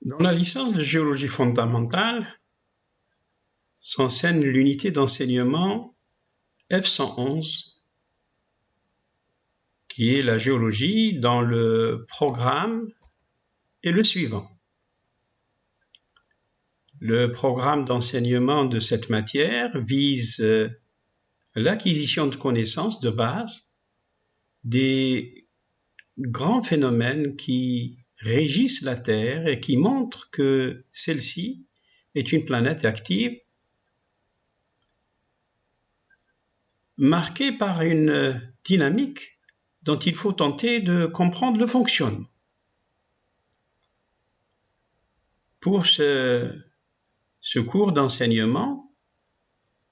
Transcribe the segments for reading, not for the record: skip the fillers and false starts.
Dans la licence de géologie fondamentale s'enseigne l'unité d'enseignement F111, qui est la géologie dans le programme est le suivant. Le programme d'enseignement de cette matière vise l'acquisition de connaissances de base des grands phénomènes qui régissent la Terre et qui montrent que celle-ci est une planète active marquée par une dynamique dont il faut tenter de comprendre le fonctionnement. Pour ce cours d'enseignement,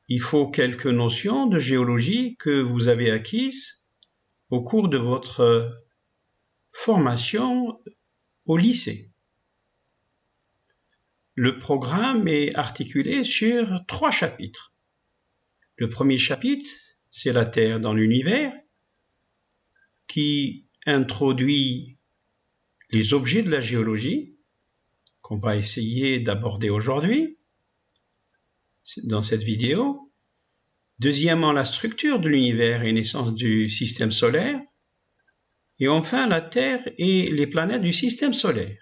il faut quelques notions de géologie que vous avez acquises au cours de votre formation au lycée. Le programme est articulé sur 3 chapitres. Le premier chapitre, c'est la Terre dans l'univers, qui introduit les objets de la géologie, qu'on va essayer d'aborder aujourd'hui dans cette vidéo. Deuxièmement, la structure de l'univers et naissance du système solaire. Et enfin, la Terre et les planètes du système solaire.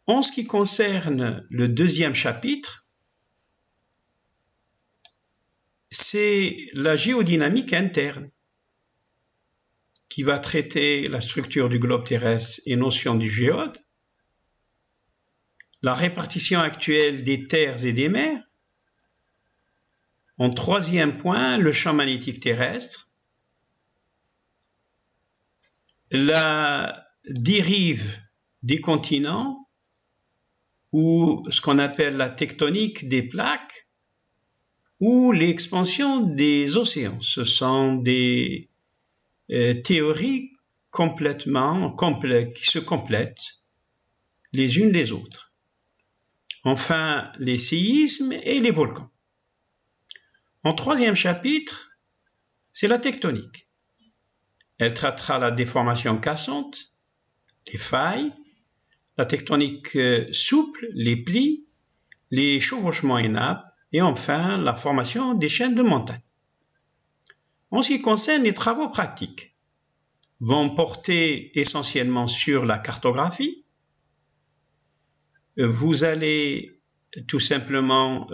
En ce qui concerne le deuxième chapitre, c'est la géodynamique interne qui va traiter la structure du globe terrestre et notion du géode, la répartition actuelle des terres et des mers. En troisième point, le champ magnétique terrestre, la dérive des continents ou ce qu'on appelle la tectonique des plaques ou l'expansion des océans. Ce sont des théories qui se complètent les unes les autres. Enfin, les séismes et les volcans. En troisième chapitre, c'est la tectonique. Elle traitera la déformation cassante, les failles, la tectonique souple, les plis, les chevauchements et nappes, et enfin la formation des chaînes de montagnes. En ce qui concerne les travaux pratiques, vont porter essentiellement sur la cartographie. Vous allez tout simplement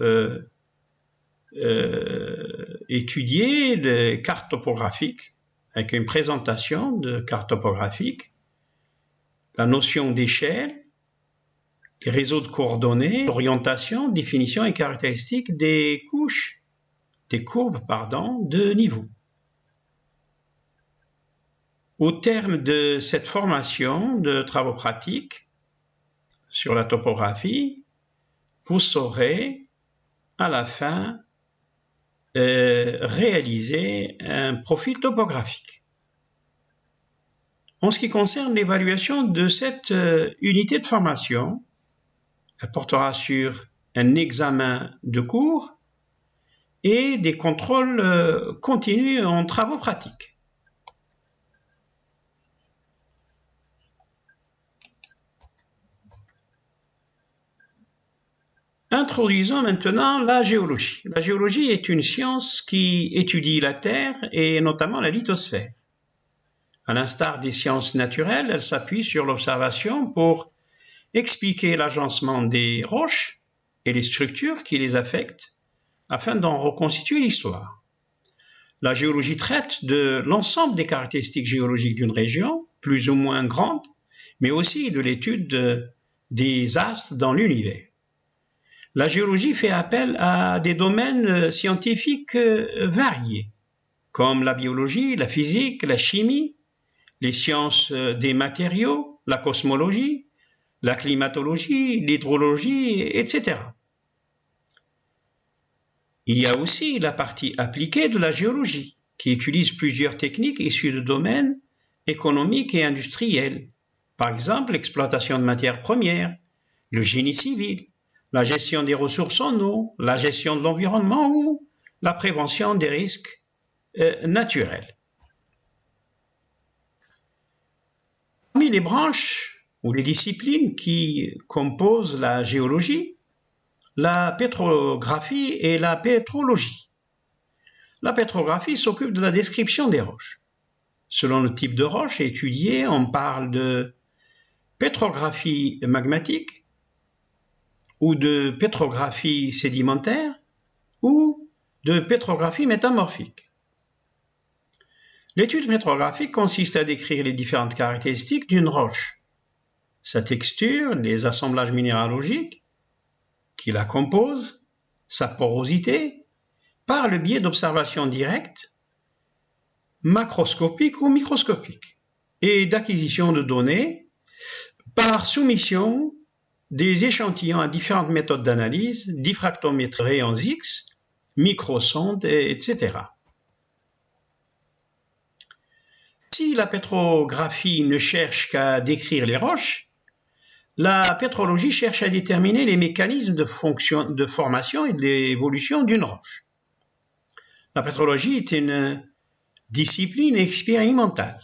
étudier les cartes topographiques avec une présentation de cartes topographiques, la notion d'échelle, les réseaux de coordonnées, l'orientation, définition et caractéristiques des courbes de niveau. Au terme de cette formation de travaux pratiques sur la topographie, vous saurez à la fin réaliser un profil topographique. En ce qui concerne l'évaluation de cette unité de formation, elle portera sur un examen de cours et des contrôles continus en travaux pratiques. Introduisons maintenant la géologie. La géologie est une science qui étudie la Terre et notamment la lithosphère. À l'instar des sciences naturelles, elle s'appuie sur l'observation pour expliquer l'agencement des roches et les structures qui les affectent afin d'en reconstituer l'histoire. La géologie traite de l'ensemble des caractéristiques géologiques d'une région, plus ou moins grande, mais aussi de l'étude des astres dans l'univers. La géologie fait appel à des domaines scientifiques variés, comme la biologie, la physique, la chimie, les sciences des matériaux, la cosmologie, la climatologie, l'hydrologie, etc. Il y a aussi la partie appliquée de la géologie, qui utilise plusieurs techniques issues de domaines économiques et industriels, par exemple l'exploitation de matières premières, le génie civil, la gestion des ressources en eau, la gestion de l'environnement ou la prévention des risques naturels. Parmi les branches ou les disciplines qui composent la géologie, la pétrographie et la pétrologie. La pétrographie s'occupe de la description des roches. Selon le type de roche étudiée, on parle de pétrographie magmatique ou de pétrographie sédimentaire ou de pétrographie métamorphique. L'étude pétrographique consiste à décrire les différentes caractéristiques d'une roche, sa texture, les assemblages minéralogiques qui la composent, sa porosité, par le biais d'observations directes, macroscopiques ou microscopiques, et d'acquisition de données par soumission des échantillons à différentes méthodes d'analyse, diffractométrie, rayons X, microsondes, etc. Si la pétrographie ne cherche qu'à décrire les roches, la pétrologie cherche à déterminer les mécanismes de formation et d'évolution d'une roche. La pétrologie est une discipline expérimentale.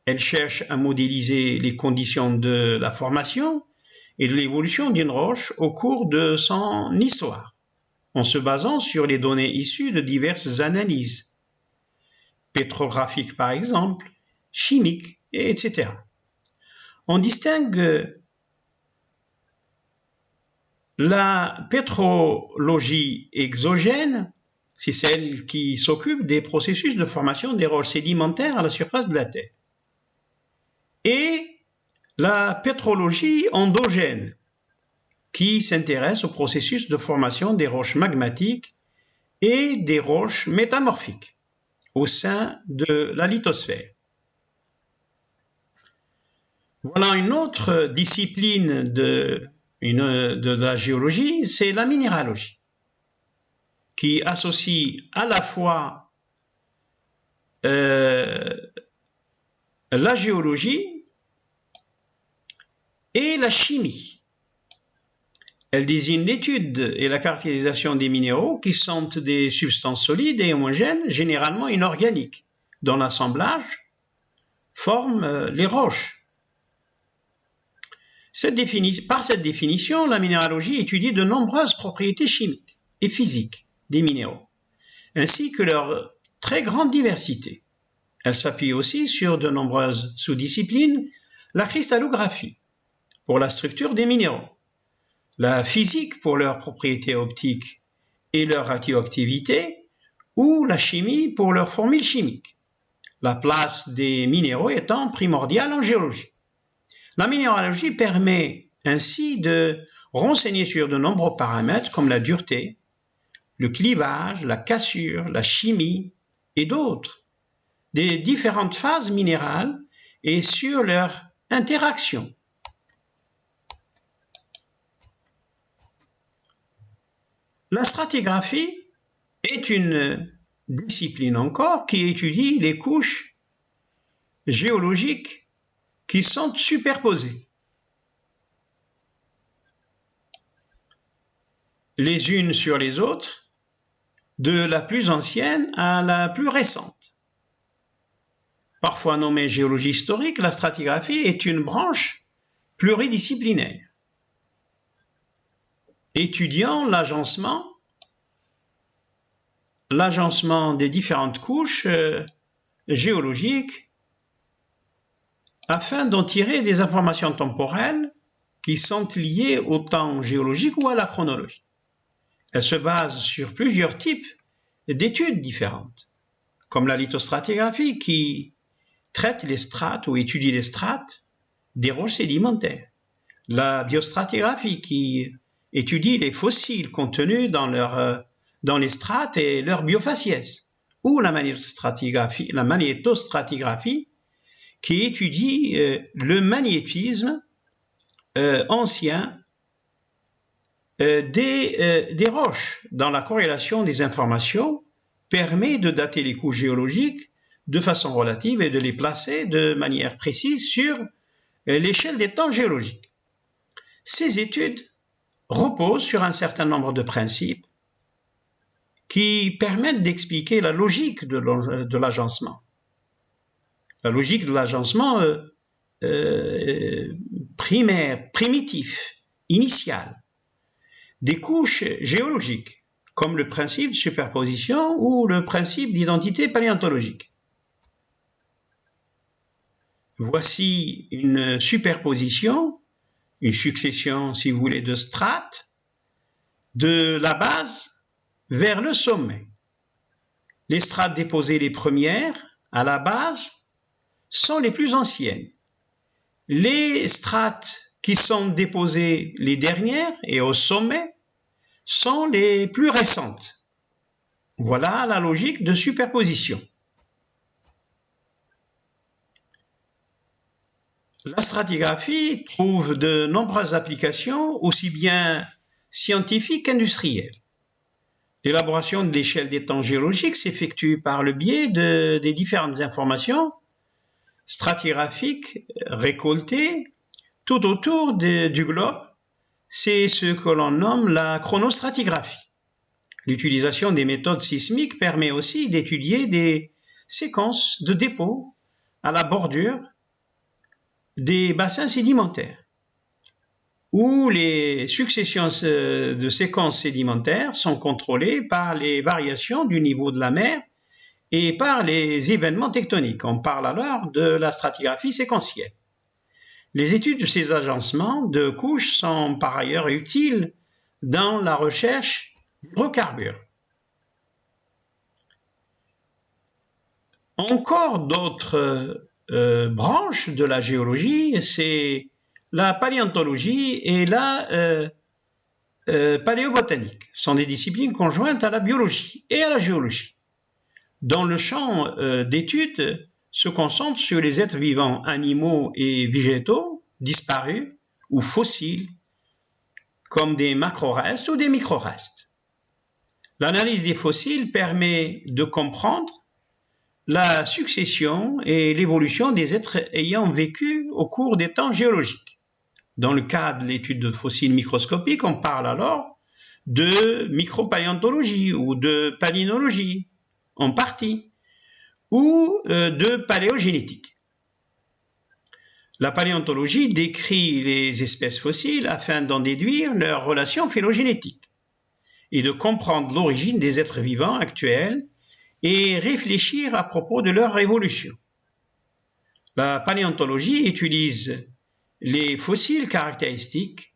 Elle cherche à modéliser les conditions de la formation et de l'évolution d'une roche au cours de son histoire, en se basant sur les données issues de diverses analyses, pétrographiques par exemple, chimiques, etc. On distingue la pétrologie exogène, c'est celle qui s'occupe des processus de formation des roches sédimentaires à la surface de la Terre, et la pétrologie endogène, qui s'intéresse au processus de formation des roches magmatiques et des roches métamorphiques au sein de la lithosphère. Voilà une autre discipline de la géologie, c'est la minéralogie, qui associe à la fois la géologie et la chimie. Elle désigne l'étude et la caractérisation des minéraux qui sont des substances solides et homogènes, généralement inorganiques, dont l'assemblage forme les roches. Par cette définition, la minéralogie étudie de nombreuses propriétés chimiques et physiques des minéraux, ainsi que leur très grande diversité. Elle s'appuie aussi sur de nombreuses sous-disciplines, la cristallographie pour la structure des minéraux, la physique pour leurs propriétés optiques et leur radioactivité, ou la chimie pour leurs formules chimiques, la place des minéraux étant primordiale en géologie. La minéralogie permet ainsi de renseigner sur de nombreux paramètres comme la dureté, le clivage, la cassure, la chimie et d'autres, des différentes phases minérales et sur leur interaction. La stratigraphie est une discipline encore qui étudie les couches géologiques qui sont superposées les unes sur les autres, de la plus ancienne à la plus récente. Parfois nommée géologie historique, la stratigraphie est une branche pluridisciplinaire, étudiant l'agencement des différentes couches géologiques afin d'en tirer des informations temporelles qui sont liées au temps géologique ou à la chronologie. Elle se base sur plusieurs types d'études différentes, comme la lithostratigraphie qui traite les strates ou étudie les strates des roches sédimentaires, la biostratigraphie qui étudie les fossiles contenus dans les strates et leur biofaciès, ou la magnétostratigraphie qui étudie le magnétisme ancien des roches. Dans la corrélation des informations, permet de dater les couches géologiques de façon relative et de les placer de manière précise sur l'échelle des temps géologiques. Ces études reposent sur un certain nombre de principes qui permettent d'expliquer la logique de l'agencement. La logique de l'agencement primaires, primitifs, initiales, des couches géologiques, comme le principe de superposition ou le principe d'identité paléontologique. Voici une superposition, une succession, si vous voulez, de strates, de la base vers le sommet. Les strates déposées les premières, à la base, sont les plus anciennes. Les strates qui sont déposées les dernières et au sommet sont les plus récentes. Voilà la logique de superposition. La stratigraphie trouve de nombreuses applications, aussi bien scientifiques qu'industrielles. L'élaboration de l'échelle des temps géologiques s'effectue par le biais des différentes informations stratigraphiques récoltées tout autour du globe. C'est ce que l'on nomme la chronostratigraphie. L'utilisation des méthodes sismiques permet aussi d'étudier des séquences de dépôts à la bordure des bassins sédimentaires, où les successions de séquences sédimentaires sont contrôlées par les variations du niveau de la mer et par les événements tectoniques. On parle alors de la stratigraphie séquentielle. Les études de ces agencements de couches sont par ailleurs utiles dans la recherche d'hydrocarbures. Encore d'autres branches de la géologie, c'est la paléontologie et la paléobotanique. Ce sont des disciplines conjointes à la biologie et à la géologie, dont le champ d'étude se concentre sur les êtres vivants animaux et végétaux disparus ou fossiles, comme des macrorestes ou des microrestes. L'analyse des fossiles permet de comprendre la succession et l'évolution des êtres ayant vécu au cours des temps géologiques. Dans le cas de l'étude de fossiles microscopiques, on parle alors de micropaléontologie ou de palynologie, en partie, ou de paléogénétique. La paléontologie décrit les espèces fossiles afin d'en déduire leurs relations phylogénétiques et de comprendre l'origine des êtres vivants actuels et réfléchir à propos de leur évolution. La paléontologie utilise les fossiles caractéristiques,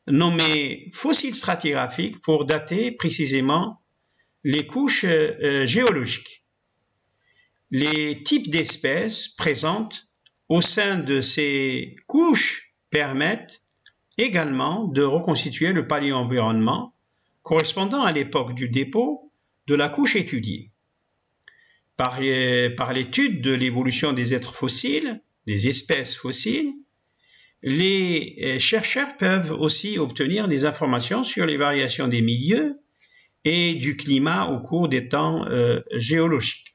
nommés fossiles stratigraphiques, pour dater précisément les couches géologiques. Les types d'espèces présentes au sein de ces couches permettent également de reconstituer le paléo-environnement correspondant à l'époque du dépôt de la couche étudiée. Par l'étude de l'évolution des êtres fossiles, des espèces fossiles, les chercheurs peuvent aussi obtenir des informations sur les variations des milieux et du climat au cours des temps géologiques.